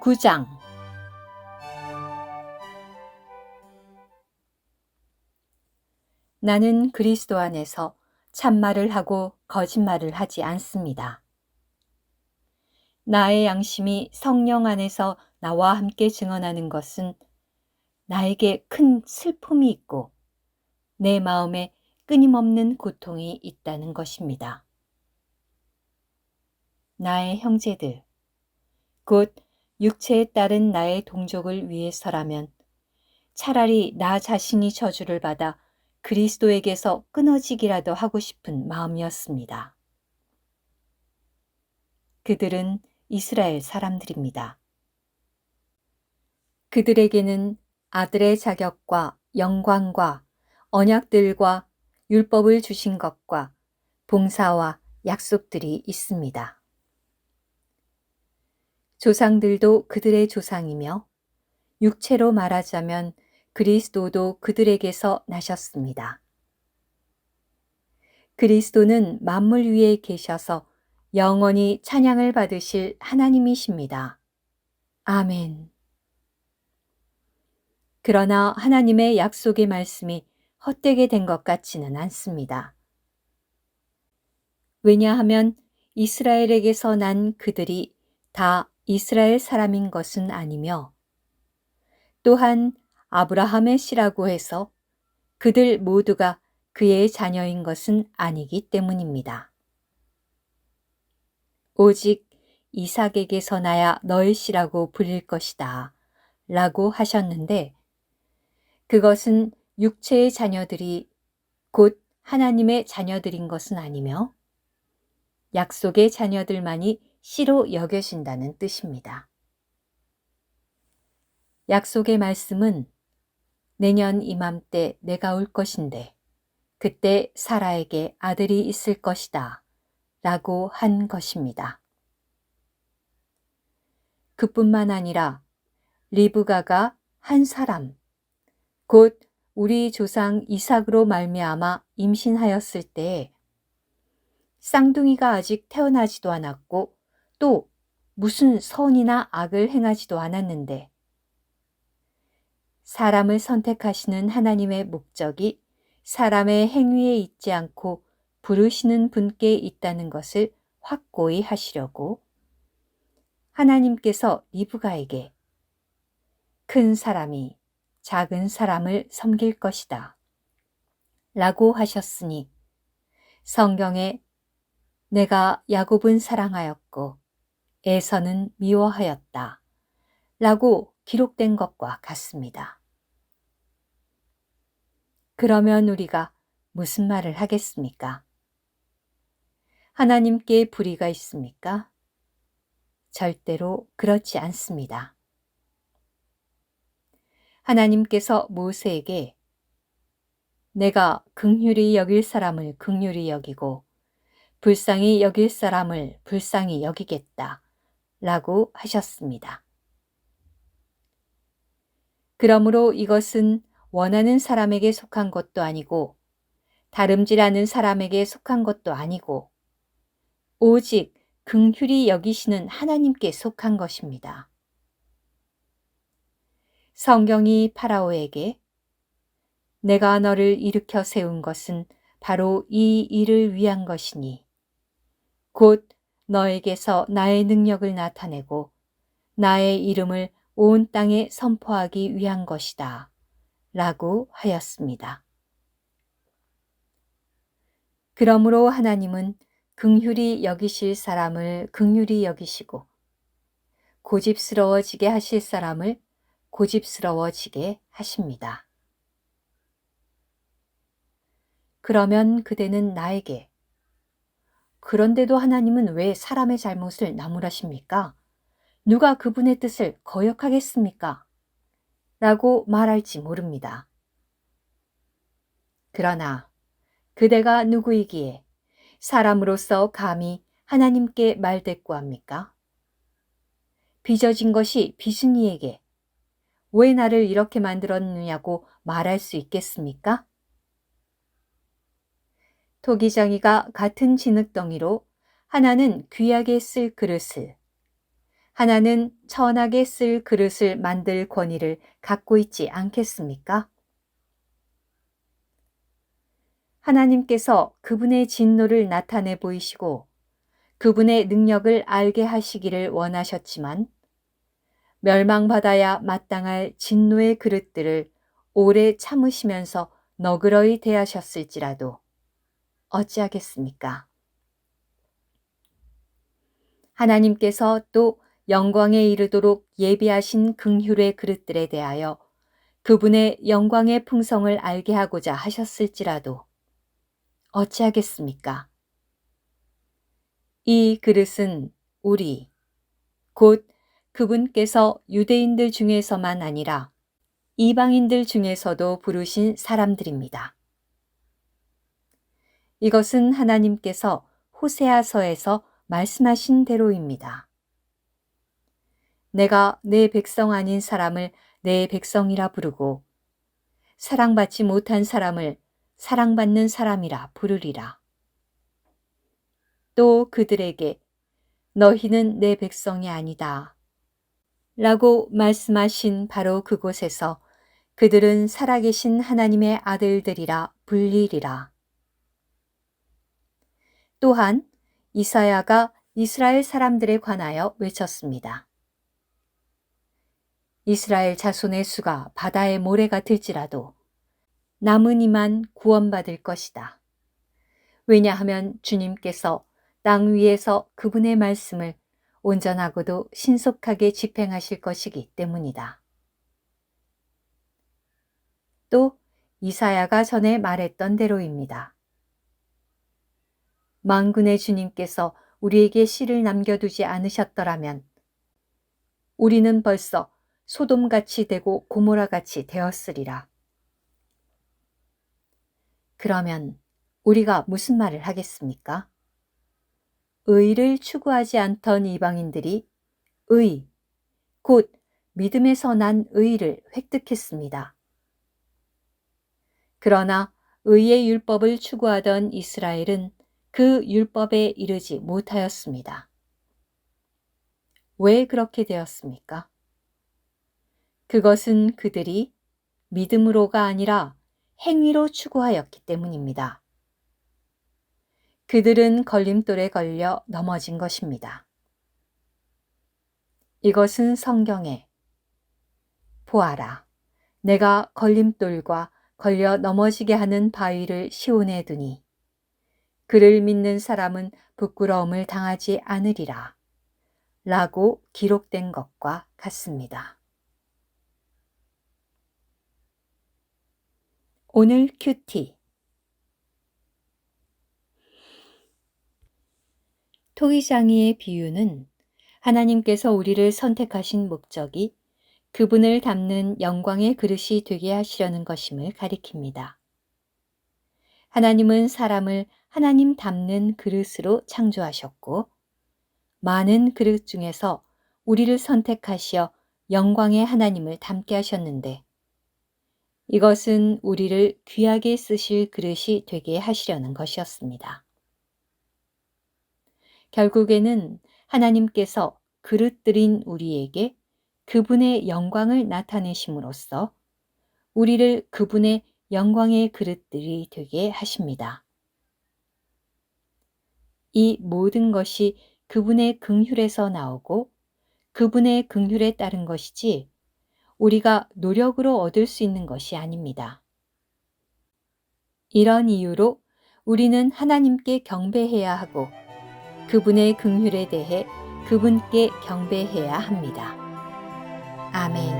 9장. 나는 그리스도 안에서 참말을 하고 거짓말을 하지 않습니다. 나의 양심이 성령 안에서 나와 함께 증언하는 것은 나에게 큰 슬픔이 있고 내 마음에 끊임없는 고통이 있다는 것입니다. 나의 형제들, 곧 육체에 따른 나의 동족을 위해서라면 차라리 나 자신이 저주를 받아 그리스도에게서 끊어지기라도 하고 싶은 마음이었습니다. 그들은 이스라엘 사람들입니다. 그들에게는 아들의 자격과 영광과 언약들과 율법을 주신 것과 봉사와 약속들이 있습니다. 조상들도 그들의 조상이며 육체로 말하자면 그리스도도 그들에게서 나셨습니다. 그리스도는 만물 위에 계셔서 영원히 찬양을 받으실 하나님이십니다. 아멘. 그러나 하나님의 약속의 말씀이 헛되게 된 것 같지는 않습니다. 왜냐하면 이스라엘에게서 난 그들이 다 이스라엘 사람인 것은 아니며 또한 아브라함의 씨라고 해서 그들 모두가 그의 자녀인 것은 아니기 때문입니다. 오직 이삭에게서 나야 너의 씨라고 불릴 것이다 라고 하셨는데 그것은 육체의 자녀들이 곧 하나님의 자녀들인 것은 아니며 약속의 자녀들만이 씨로 여겨진다는 뜻입니다. 약속의 말씀은 내년 이맘때 내가 올 것인데 그때 사라에게 아들이 있을 것이다 라고 한 것입니다. 그뿐만 아니라 리브가가 한 사람, 곧 우리 조상 이삭으로 말미암아 임신하였을 때에 쌍둥이가 아직 태어나지도 않았고 또 무슨 선이나 악을 행하지도 않았는데 사람을 선택하시는 하나님의 목적이 사람의 행위에 있지 않고 부르시는 분께 있다는 것을 확고히 하시려고 하나님께서 리브가에게 큰 사람이 작은 사람을 섬길 것이다 라고 하셨으니 성경에 내가 야곱은 사랑하였고 에서는 미워하였다 라고 기록된 것과 같습니다. 그러면 우리가 무슨 말을 하겠습니까? 하나님께 불의가 있습니까? 절대로 그렇지 않습니다. 하나님께서 모세에게 내가 긍휼히 여길 사람을 긍휼히 여기고 불쌍히 여길 사람을 불쌍히 여기겠다 라고 하셨습니다. 그러므로 이것은 원하는 사람에게 속한 것도 아니고 다름질하는 사람에게 속한 것도 아니고 오직 긍휼히 여기시는 하나님께 속한 것입니다. 성경이 파라오에게 내가 너를 일으켜 세운 것은 바로 이 일을 위한 것이니 곧 너에게서 나의 능력을 나타내고 나의 이름을 온 땅에 선포하기 위한 것이다 라고 하였습니다. 그러므로 하나님은 긍휼히 여기실 사람을 긍휼히 여기시고 고집스러워지게 하실 사람을 고집스러워지게 하십니다. 그러면 그대는 나에게 그런데도 하나님은 왜 사람의 잘못을 나무라십니까? 누가 그분의 뜻을 거역하겠습니까? 라고 말할지 모릅니다. 그러나 그대가 누구이기에 사람으로서 감히 하나님께 말대꾸합니까? 빚어진 것이 빚은 이에게 왜 나를 이렇게 만들었느냐고 말할 수 있겠습니까? 토기장이가 같은 진흙덩이로 하나는 귀하게 쓸 그릇을 하나는 천하게 쓸 그릇을 만들 권위를 갖고 있지 않겠습니까? 하나님께서 그분의 진노를 나타내 보이시고 그분의 능력을 알게 하시기를 원하셨지만 멸망받아야 마땅할 진노의 그릇들을 오래 참으시면서 너그러이 대하셨을지라도 어찌하겠습니까? 하나님께서 또 영광에 이르도록 예비하신 긍휼의 그릇들에 대하여 그분의 영광의 풍성을 알게 하고자 하셨을지라도 어찌하겠습니까? 이 그릇은 우리, 곧 그분께서 유대인들 중에서만 아니라 이방인들 중에서도 부르신 사람들입니다. 이것은 하나님께서 호세아서에서 말씀하신 대로입니다. 내가 내 백성 아닌 사람을 내 백성이라 부르고 사랑받지 못한 사람을 사랑받는 사람이라 부르리라. 또 그들에게 너희는 내 백성이 아니다 라고 말씀하신 바로 그곳에서 그들은 살아계신 하나님의 아들들이라 불리리라. 또한 이사야가 이스라엘 사람들에 관하여 외쳤습니다. 이스라엘 자손의 수가 바다의 모래 같을지라도 남은 이만 구원받을 것이다. 왜냐하면 주님께서 땅 위에서 그분의 말씀을 온전하고도 신속하게 집행하실 것이기 때문이다. 또 이사야가 전에 말했던 대로입니다. 만군의 주님께서 우리에게 씨를 남겨두지 않으셨더라면 우리는 벌써 소돔같이 되고 고모라같이 되었으리라. 그러면 우리가 무슨 말을 하겠습니까? 의를 추구하지 않던 이방인들이 의, 곧 믿음에서 난 의를 획득했습니다. 그러나 의의 율법을 추구하던 이스라엘은 그 율법에 이르지 못하였습니다. 왜 그렇게 되었습니까? 그것은 그들이 믿음으로가 아니라 행위로 추구하였기 때문입니다. 그들은 걸림돌에 걸려 넘어진 것입니다. 이것은 성경에 보아라, 내가 걸림돌과 걸려 넘어지게 하는 바위를 시온에 두니 그를 믿는 사람은 부끄러움을 당하지 않으리라 라고 기록된 것과 같습니다. 오늘 큐티. 토기장이의 비유는 하나님께서 우리를 선택하신 목적이 그분을 담는 영광의 그릇이 되게 하시려는 것임을 가리킵니다. 하나님은 사람을 하나님 담는 그릇으로 창조하셨고 많은 그릇 중에서 우리를 선택하시어 영광의 하나님을 담게 하셨는데 이것은 우리를 귀하게 쓰실 그릇이 되게 하시려는 것이었습니다. 결국에는 하나님께서 그릇들인 우리에게 그분의 영광을 나타내심으로써 우리를 그분의 영광의 그릇들이 되게 하십니다. 이 모든 것이 그분의 긍휼에서 나오고 그분의 긍휼에 따른 것이지 우리가 노력으로 얻을 수 있는 것이 아닙니다. 이런 이유로 우리는 하나님께 경배해야 하고 그분의 긍휼에 대해 그분께 경배해야 합니다. 아멘.